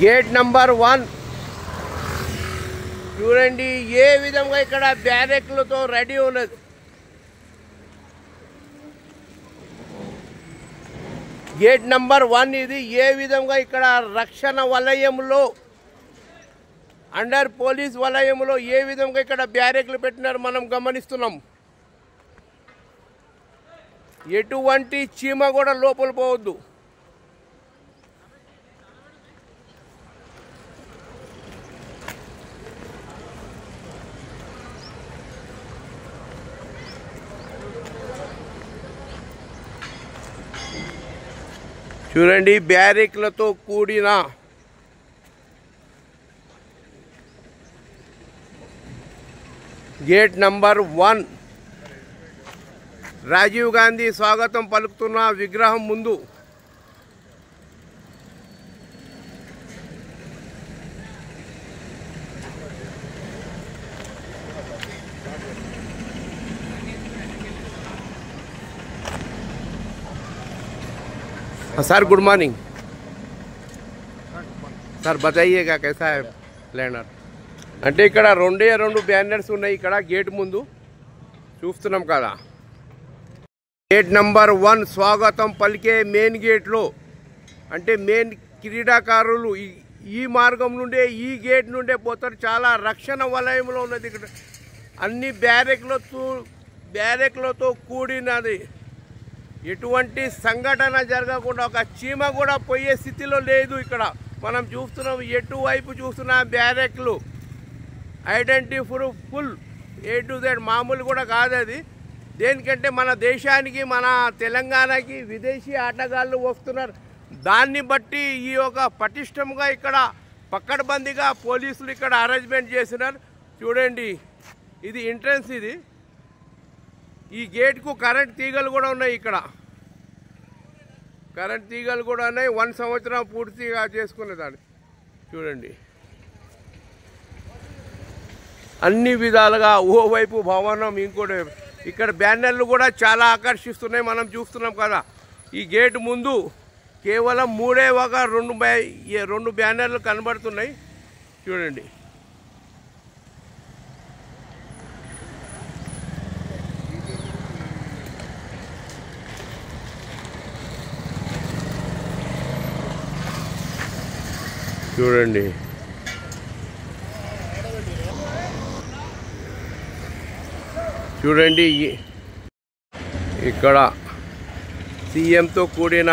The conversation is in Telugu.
గేట్ నంబర్ 1 చూడండి ఏ విధంగా ఇక్కడ బ్యారెక్లతో రెడీ ఉన్నది. గేట్ నంబర్ 1 ఇది ఏ విధంగా ఇక్కడ రక్షణ వలయంలో అండర్ పోలీస్ వలయంలో ఏ విధంగా ఇక్కడ బ్యారెక్లు పెట్టినారు మనం గమనిస్తున్నాం. ఎటువంటి చీమ కూడా లోపల పోవద్దు. చూడండి బ్యారెక్లతో కూడిన గేట్ నంబర్ 1 రాజీవ్ గాంధీ స్వాగతం పలుకుతున్న విగ్రహం ముందు सर गुड मॉर्निंग सर बताइएगा कैसा है प्लानर అంటే ఇక్కడ రెండు బ్యానర్స్ ఉన్నాయి ఇక్కడ గేట్ ముందు చూస్తున్నాం కదా. గేట్ నంబర్ 1 స్వాగతం పలికే మెయిన్ గేట్లో అంటే మెయిన్ క్రీడాకారులు ఈ మార్గం నుండే ఈ గేట్ నుండే పోతారు. చాలా రక్షణ వలయంలో ఉన్నది ఇక్కడ. అన్ని బ్యారెక్లతో కూడినది. ఎటువంటి సంఘటన జరగకుండా ఒక చీమ కూడా పోయే స్థితిలో లేదు. ఇక్కడ మనం చూస్తున్నాం ఎటువైపు చూస్తున్న బ్యారెక్లు identify full A to Z మామూలు కూడా కాదు అది. దేనికంటే మన దేశానికి మన తెలంగాణకి విదేశీ ఆటగాళ్ళు వస్తున్నారు. దాన్ని బట్టి ఈ యొక్క పటిష్టంగా ఇక్కడ పక్కడబందీగా పోలీసులు ఇక్కడ అరేంజ్మెంట్ చేసినారు. చూడండి ఇది ఎంట్రన్స్. ఇది ఈ గేట్కు కరెంట్ తీగలు కూడా ఉన్నాయి. ఇక్కడ కరెంట్ తీగలు కూడా ఉన్నాయి. 1 సంవత్సరం పూర్తిగా చేసుకునేదాన్ని. చూడండి అన్ని విధాలుగా ఓవైపు భవనం ఇంకోటి ఇక్కడ బ్యానర్లు కూడా చాలా ఆకర్షిస్తున్నాయి. మనం చూస్తున్నాం కదా. ఈ గేట్ ముందు కేవలం 2 బ్యానర్లు కనబడుతున్నాయి. చూడండి చూడండి చూడండి ఇక్కడ సీఎంతో కూడిన